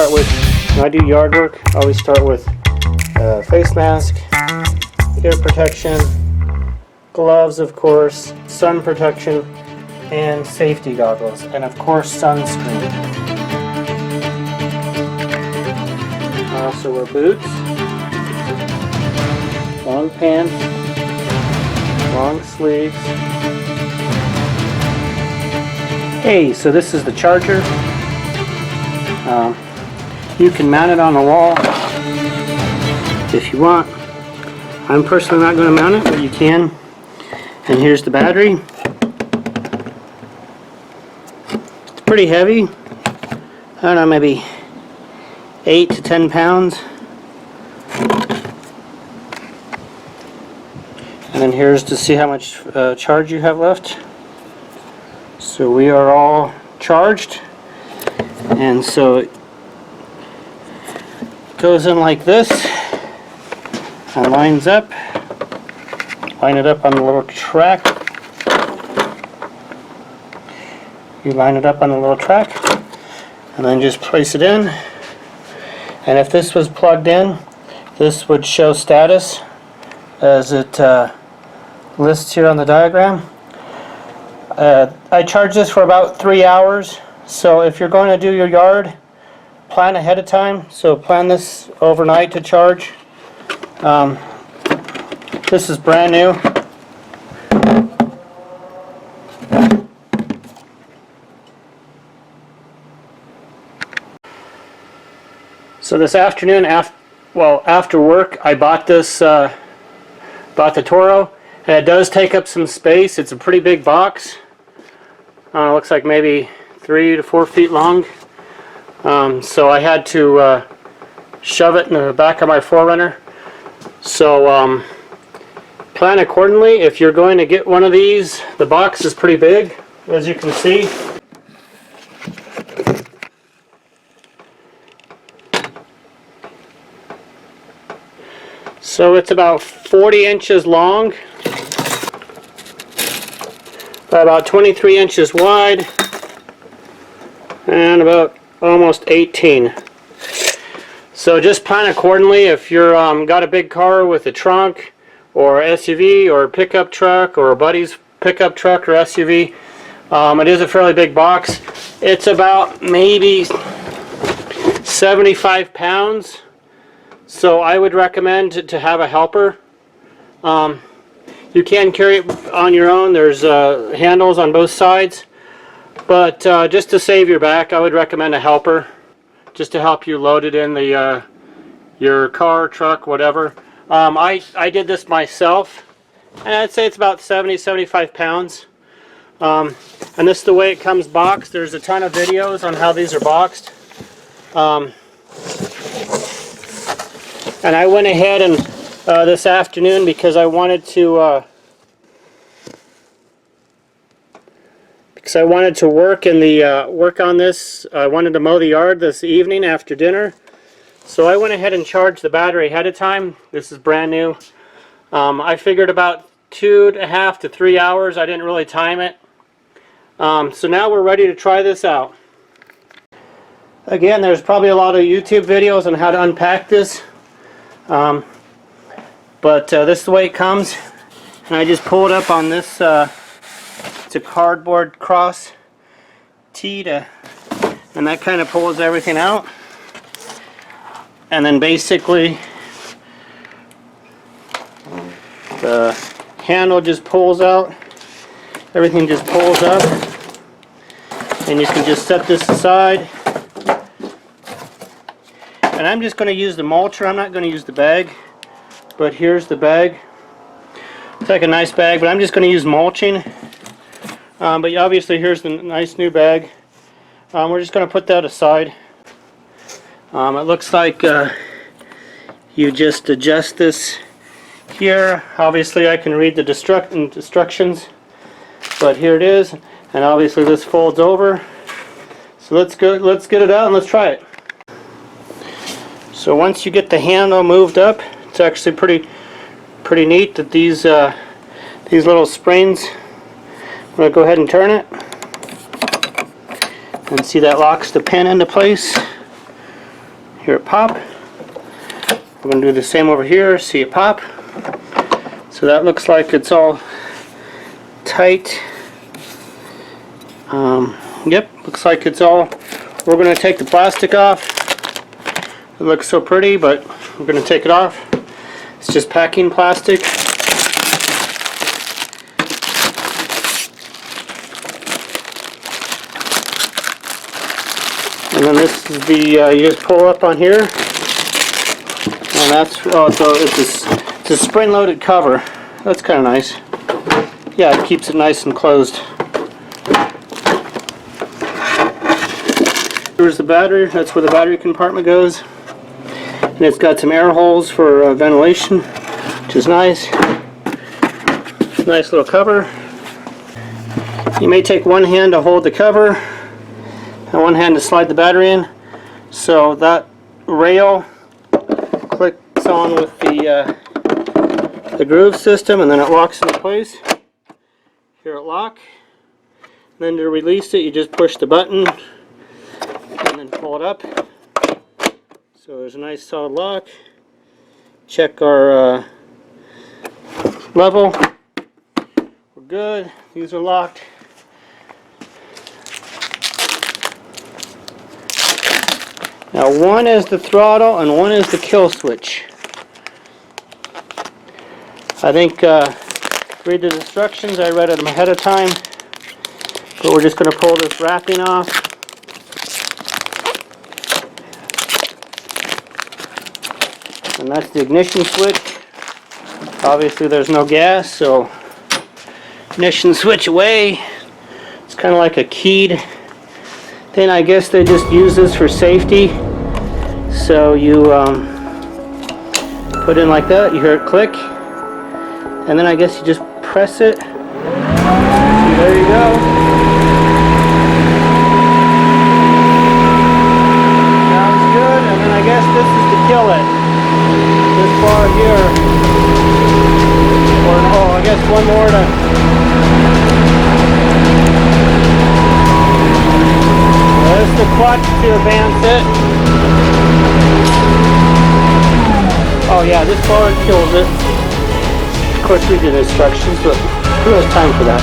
start with, when I do yard work, I always start with face mask, ear protection, gloves of course, sun protection, and safety goggles, and of course sunscreen. I also wear boots, long pants, long sleeves. Hey, so this is the charger. You can mount it on the wall if you want. I'm personally not going to mount it, but you can. And here's the battery. It's pretty heavy. I don't know, maybe 8 to 10 pounds. And then here's to see how much charge you have left. So we are all charged. And so it goes in like this and lines up. Line it up on the little track. You line it up on the little track and then just place it in. And if this was plugged in, this would show status as it lists here on the diagram. I charge this for about 3 hours. So if you're going to do your yard, plan ahead of time. So plan this overnight to charge. This is brand new. So this afternoon, after work, I bought this, bought the Toro, and it does take up some space. It's a pretty big box. Looks like maybe 3 to 4 feet long. So I had to shove it in the back of my 4Runner. So plan accordingly. If you're going to get one of these, the box is pretty big, as you can see. So it's about 40 inches long, about 23 inches wide, and about almost 18. So just plan accordingly. If you're got a big car with a trunk or SUV or pickup truck or a buddy's pickup truck or SUV, it is a fairly big box. It's about maybe 75 pounds. So I would recommend to have a helper. You can carry it on your own. There's handles on both sides. But just to save your back, I would recommend a helper, just to help you load it in the your car, truck, whatever. I did this myself, and I'd say it's about 70-75 pounds. And this is the way it comes boxed. There's a ton of videos on how these are boxed. And I went ahead and this afternoon, because I wanted to work in the work on this. I wanted to mow the yard this evening after dinner, so I went ahead and charged the battery ahead of time. This is brand new. I figured about 2.5 to 3 hours. I didn't really time it. So now we're ready to try this out. Again, there's probably a lot of YouTube videos on how to unpack this, but this is the way it comes. And I just pull it up on this. It's a cardboard cross tee, and that kind of pulls everything out. And then basically the handle just pulls out. Everything just pulls up, and you can just set this aside. And I'm just going to use the mulcher. I'm not going to use the bag, but here's the bag. It's like a nice bag, but I'm just going to use mulching. But obviously here's the nice new bag. We're just going to put that aside. It looks like you just adjust this here. Obviously I can read the instructions, but here it is. And obviously this folds over. So let's get it out and let's try it. So once you get the handle moved up, it's actually pretty neat that these little springs. I'm going to go ahead and turn it, and see that locks the pin into place. hear it pop. We're going to do the same over here, see it pop. So that looks like it's all tight. Yep, looks like it's all. We're going to take the plastic off. It looks so pretty, but we're going to take it off. It's just packing plastic. And then this is the, you just pull up on here. And that's, oh, so it's a spring-loaded cover. That's kind of nice. Yeah, it keeps it nice and closed. Here's the battery. That's where the battery compartment goes. And it's got some air holes for ventilation, which is nice. Nice little cover. You may take one hand to hold the cover and one hand to slide the battery in. So that rail clicks on with the groove system, and then it locks into place. Here it lock. And then to release it, you just push the button and then pull it up. So there's a nice solid lock. Check our level. We're good. These are locked. Now one is the throttle and one is the kill switch. I think read the instructions. I read it ahead of time. But we're just going to pull this wrapping off. And that's the ignition switch. Obviously there's no gas, so ignition switch away. It's kind of like a keyed thing. I guess they just use this for safety. So you put in like that, you hear it click, and then I guess you just press it. See, there you go. Sounds good, and then I guess this is to kill it. This bar here, or oh, I guess one more to. There's the clutch to advance it. Oh yeah, this bar kills it. Of course we did instructions, but who has time for that?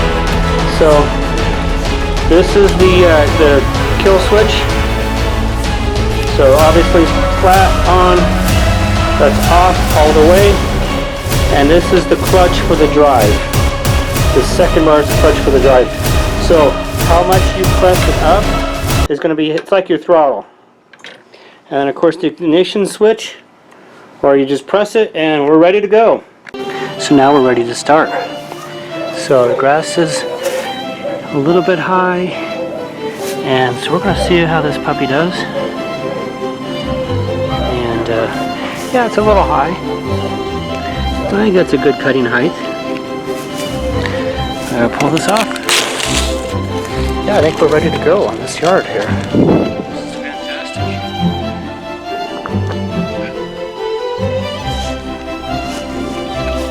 So this is the kill switch. So obviously flat on, that's off all the way, and this is the clutch for the drive. The second bar is the clutch for the drive. So how much you press it up is going to be, it's like your throttle. And then of course the ignition switch, or you just press it and we're ready to go. So now we're ready to start. So the grass is a little bit high, and so we're going to see how this puppy does. And yeah, it's a little high. I think that's a good cutting height. I'm going to pull this off. Yeah, I think we're ready to go on this yard here. This is fantastic.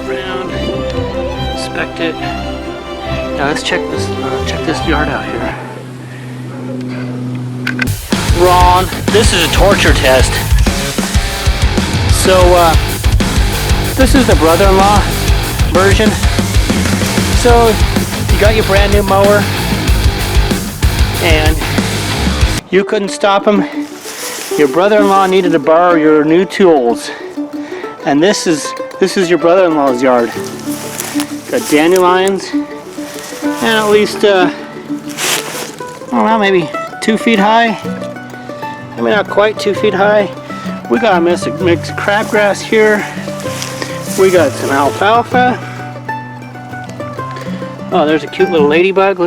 Go around, inspect it. Now let's check this yard out here. Ron, this is a torture test. So this is the brother-in-law version. So you got your brand new mower, and you couldn't stop him. Your brother-in-law needed to borrow your new tools, and this is your brother-in-law's yard. Got dandelions, and at least I don't know, maybe 2 feet high. Maybe not quite 2 feet high. We got a mix of crabgrass here. We got some alfalfa. Oh, there's a cute little ladybug.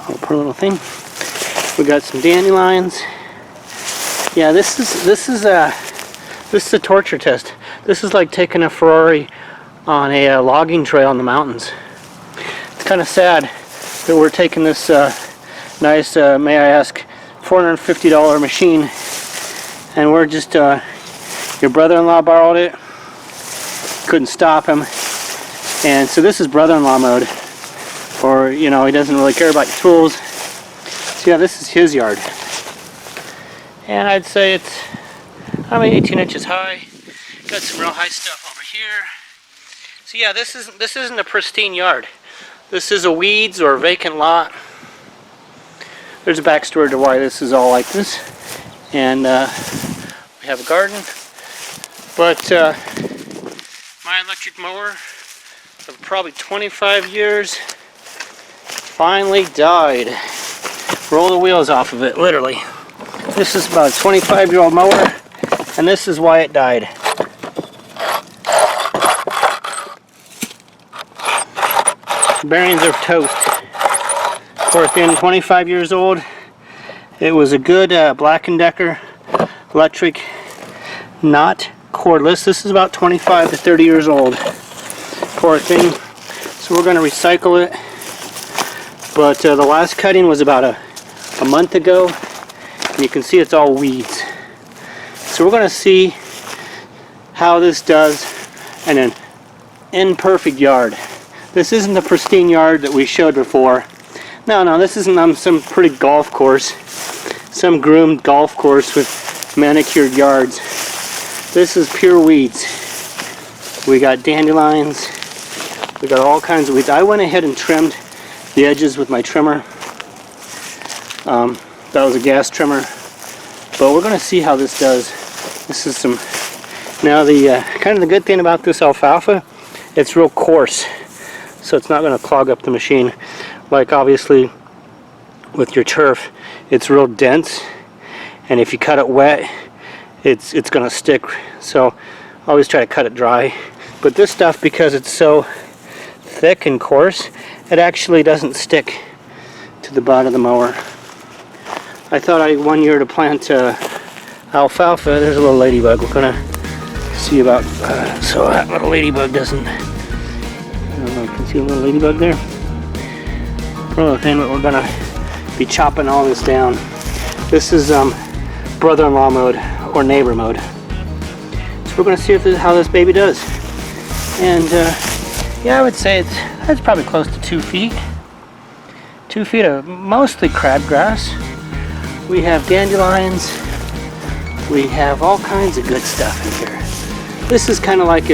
Oh, poor little thing. We got some dandelions. Yeah, this is a torture test. This is like taking a Ferrari on a logging trail in the mountains. It's kind of sad that we're taking this nice, may I ask, $450 machine, and we're just your brother-in-law borrowed it. Couldn't stop him, and so this is brother-in-law mode, or you know, he doesn't really care about your tools. So yeah, this is his yard. And I'd say it's, 18 inches high. Got some real high stuff over here. So yeah, this isn't a pristine yard. This is a weeds or vacant lot. There's a backstory to why this is all like this. And we have a garden. But my electric mower of probably 25 years finally died. Roll the wheels off of it, literally. This is about a 25-year-old mower, and this is why it died. Bearings are toast. Poor thing, 25 years old. It was a good Black & Decker electric, not cordless. This is about 25 to 30 years old. Poor thing. So we're going to recycle it. But the last cutting was about a month ago. And you can see it's all weeds. So we're going to see how this does in an imperfect yard. This isn't the pristine yard that we showed before. No, this isn't some pretty golf course. Some groomed golf course with manicured yards. This is pure weeds. We got dandelions. We got all kinds of weeds. I went ahead and trimmed the edges with my trimmer. That was a gas trimmer. But we're going to see how this does. This is some... Now the kind of the good thing about this alfalfa, it's real coarse. So it's not going to clog up the machine. Like obviously with your turf, it's real dense. And if you cut it wet, it's going to stick. So I always try to cut it dry. But this stuff, because it's so thick and coarse, it actually doesn't stick to the bottom of the mower. I thought one year to plant alfalfa. There's a little ladybug. We're going to see about so that little ladybug doesn't... I don't know if you can see a little ladybug there. Another thing that we're going to be chopping all this down. This is brother-in-law mode or neighbor mode. So we're going to see how this baby does. And yeah, I would say it's probably close to 2 feet. 2 feet of mostly crabgrass. We have dandelions. We have all kinds of good stuff in here. This is kind of like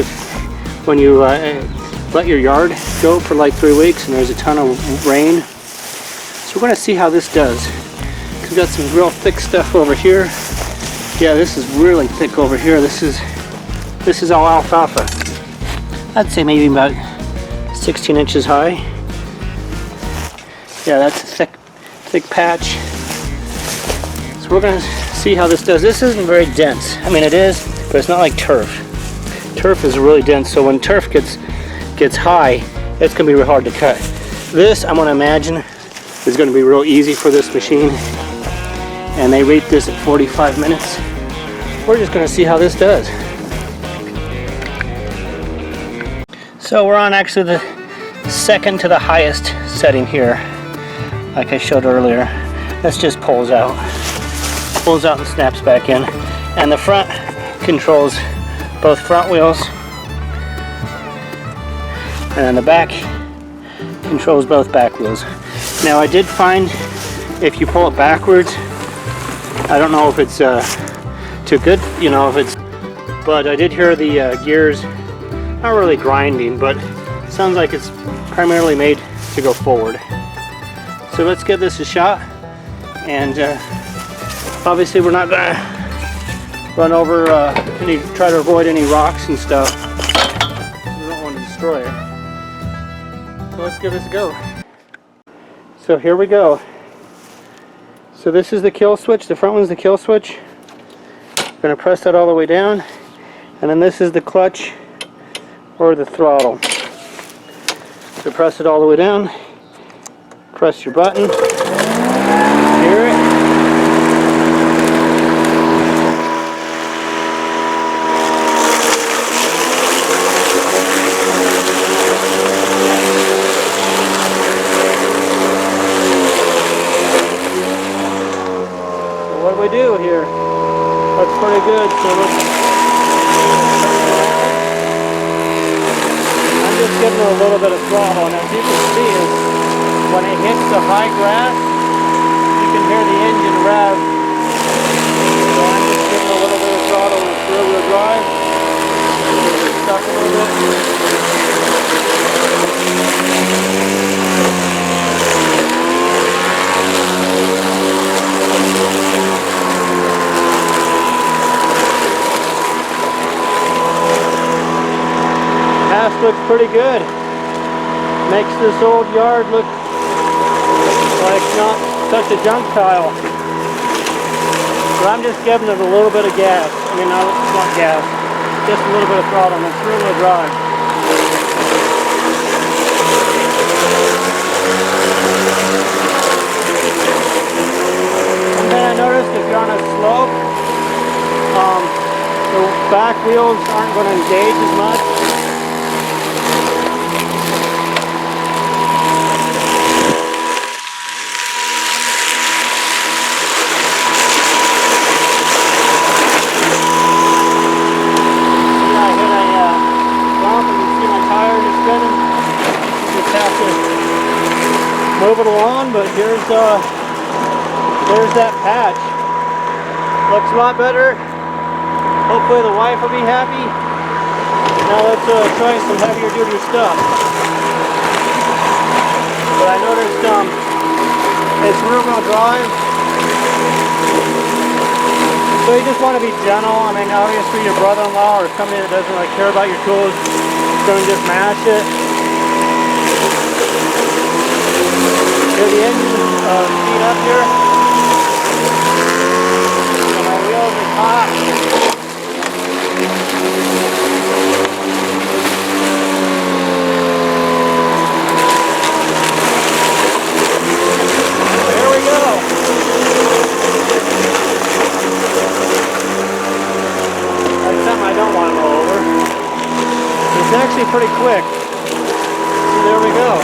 when you let your yard go for like 3 weeks and there's a ton of rain. So we're going to see how this does. We've got some real thick stuff over here. Yeah, this is really thick over here. This is all alfalfa. I'd say maybe about 16 inches high. Yeah, that's a thick patch. So we're going to see how this does. This isn't very dense. I mean, it is, but it's not like turf. Turf is really dense, so when turf gets high, it's going to be real hard to cut. This, I'm going to imagine, is going to be real easy for this machine. And they rate this at 45 minutes. We're just going to see how this does. So we're on actually the second to the highest setting here, like I showed earlier. This just pulls out and snaps back in. And the front controls both front wheels, and then the back controls both back wheels. Now I did find if you pull it backwards, I don't know if it's too good, but I did hear the gears not really grinding, but it sounds like it's primarily made to go forward. So let's give this a shot, and obviously we're not gonna run over try to avoid any rocks and stuff. We don't want to destroy it. So let's give this a go. So here we go. So this is the kill switch. The front one's the kill switch. I'm going to press that all the way down, and then this is the clutch or the throttle. So press it all the way down, press your button, hear it. So what do we do here? That's pretty good. So just giving it a little bit of throttle, and as you can see, when it hits the high grass, you can hear the engine rev. So I'm just giving a little bit of throttle and it's rear-wheel drive. It's stuck a little bit. House looks pretty good. Makes this old yard look like not such a junk pile. But I'm just giving it a little bit of gas. I mean, not gas, just a little bit of throttle, and it's rear-wheel drive. And then I noticed if you're on a slope, the back wheels aren't going to engage as much. Move it along, but here's that patch. Looks a lot better. Hopefully the wife will be happy. Now let's try some heavier duty stuff. But I noticed it's rear-wheel drive, so you just want to be gentle. I mean, obviously your brother-in-law or somebody that doesn't really care about your tools is going to just mash it. Hear the engine speed up here. And my wheels are hot. There we go. That's something I don't want to roll over. It's actually pretty quick. So there we go.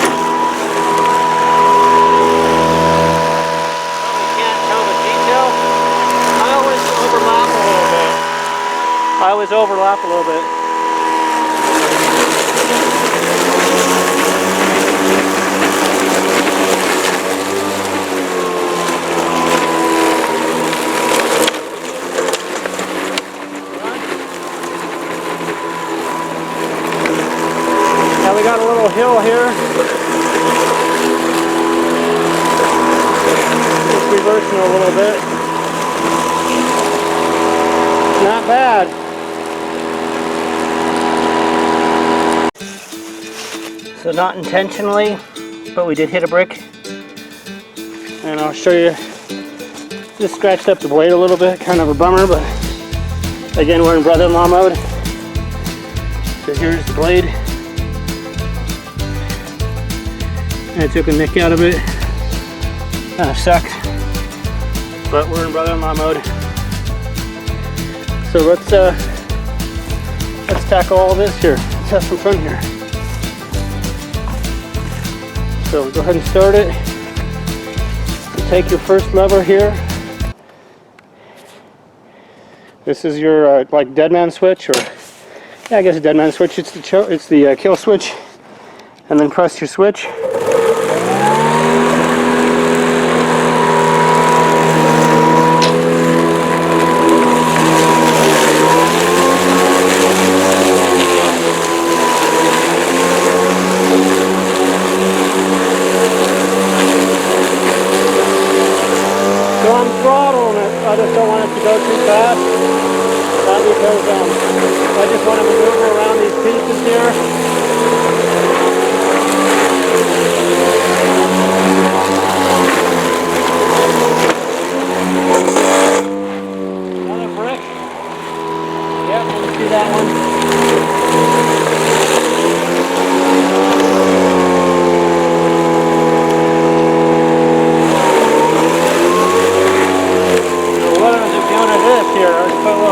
I always overlap a little bit. Now we got a little hill here. Just reversing a little bit. Not bad. So not intentionally, but we did hit a brick. And I'll show you, just scratched up the blade a little bit, kind of a bummer, but again, we're in brother-in-law mode. So here's the blade. And I took a nick out of it. Kind of sucked, but we're in brother-in-law mode. So let's tackle all this here. Let's have some fun here. So go ahead and start it. You take your first lever here. This is your like dead man switch, or yeah, I guess a dead man switch. It's the kill switch, and then press your switch. I just don't want it to go too fast, because I just want to maneuver around these pieces here. Another brick. Yep, let's do that one. Here, let's put a little.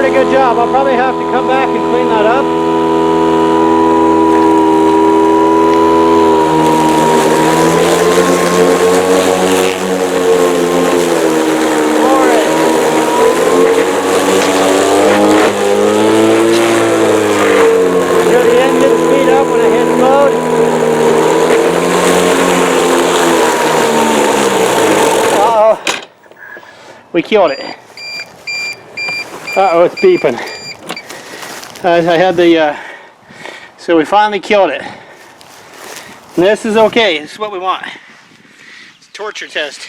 pretty good job. I'll probably have to come back and clean that up. Hear the engine speed up when I hit load. Uh-oh. We killed it. Uh-oh, it's beeping. I had the, so we finally killed it. And this is okay, this is what we want. It's a torture test.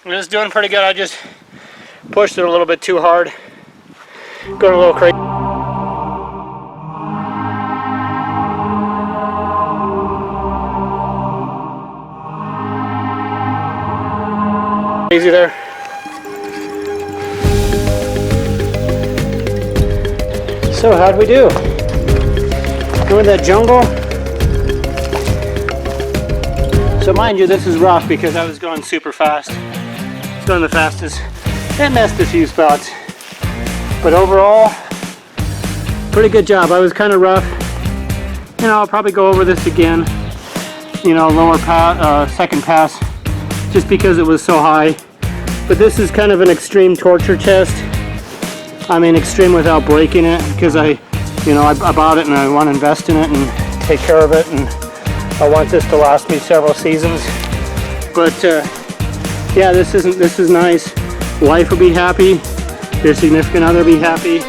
And it's doing pretty good. I just pushed it a little bit too hard. Going a little crazy. Crazy there. So how'd we do? Going that jungle? So mind you, this is rough because I was going super fast. It's going the fastest. It missed a few spots. But overall, pretty good job. I was kind of rough. You know, I'll probably go over this again. You know, lower pass, second pass, just because it was so high. But this is kind of an extreme torture test. I mean, extreme without breaking it, because I bought it and I want to invest in it and take care of it, and I want this to last me several seasons. But yeah, this is nice. Wife will be happy. Your significant other will be happy.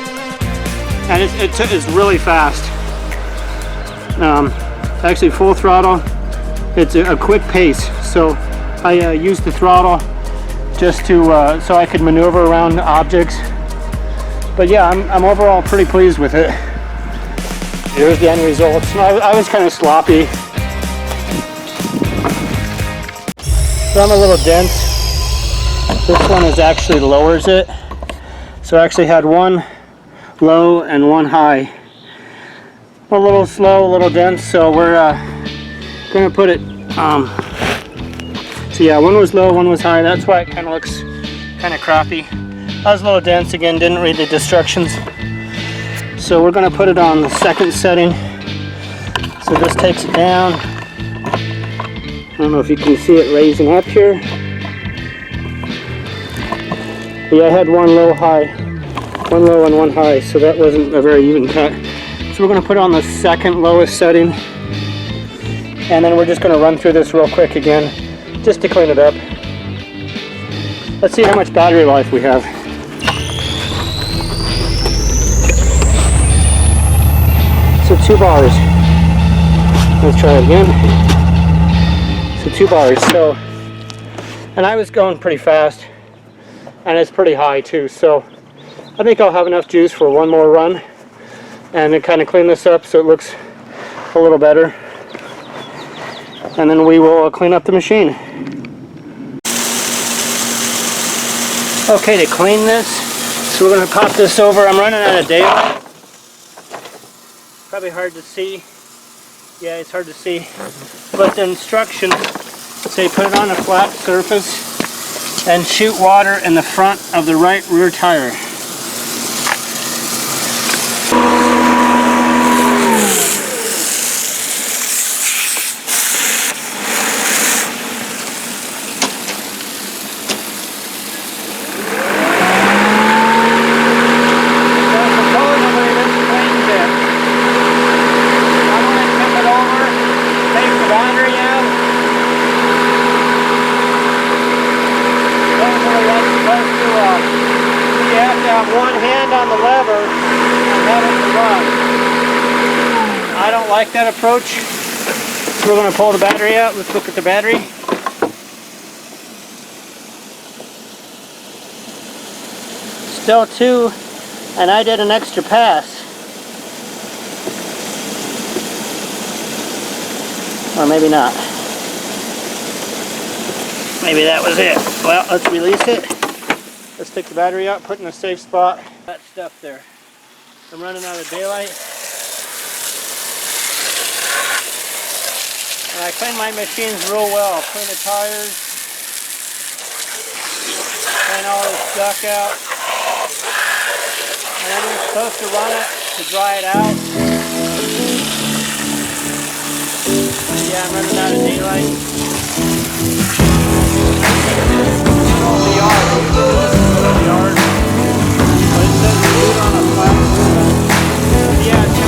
And it's really fast. Actually, full throttle. It's a quick pace. So I used the throttle just to so I could maneuver around objects. But yeah, I'm overall pretty pleased with it. Here's the end results. I was kind of sloppy. So I'm a little dense. This one actually lowers it. So I actually had one low and one high. A little slow, a little dense. So we're gonna put it. So yeah, one was low, one was high. That's why it kind of looks kind of crappy. I was a little dense again, didn't read the instructions. So we're going to put it on the second setting. So this takes it down. I don't know if you can see it raising up here. Yeah, I had one low, high, one low and one high, so that wasn't a very even cut. So we're going to put it on the second lowest setting. And then we're just going to run through this real quick again, just to clean it up. Let's see how much battery life we have. So 2 bars. Let's try it again. So 2 bars. So, and I was going pretty fast, and it's pretty high too. So I think I'll have enough juice for one more run, and then kind of clean this up so it looks a little better. And then we will clean up the machine. Okay, to clean this, so we're going to pop this over. I'm running out of daylight. Probably hard to see. Yeah, it's hard to see. But the instructions say put it on a flat surface and shoot water in the front of the right rear tire. One hand on the lever and have it run. I don't like that approach. So we're going to pull the battery out. Let's look at the battery. Still 2, and I did an extra pass. Or maybe not. Maybe that was it. Well, let's release it. Let's take the battery out, put it in a safe spot. That stuff there. I'm running out of daylight. And I clean my machines real well. Clean the tires. Clean all the stuck out. supposed to run it to dry it out. Yeah, I'm running out of daylight. The yard. The yard. But it says do it on a platform. Yeah, it's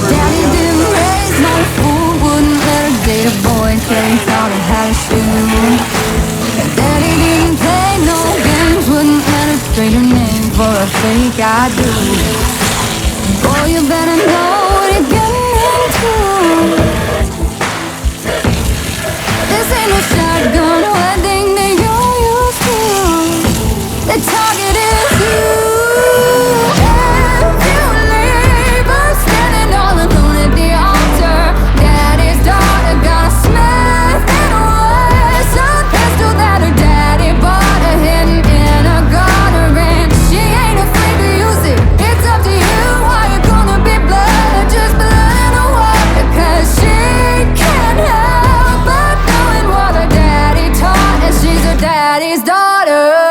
Daddy didn't raise no fool, wouldn't let her date a boy till he taught her how to shoot. Daddy didn't play no games, wouldn't let her trade her name for a fake I do. Boy, you better know what you're getting into. This ain't no shotgun wedding that you're used to. The target is you. And you leave her standing all alone at the altar. Daddy's daughter got a Smith and Wesson pistol that her daddy bought her hidden in a garter, and she ain't afraid to use it. It's up to you. Are you gonna be blood or just blood in the water? 'Cause she can't help but knowing what her daddy taught, and she's her daddy's daughter.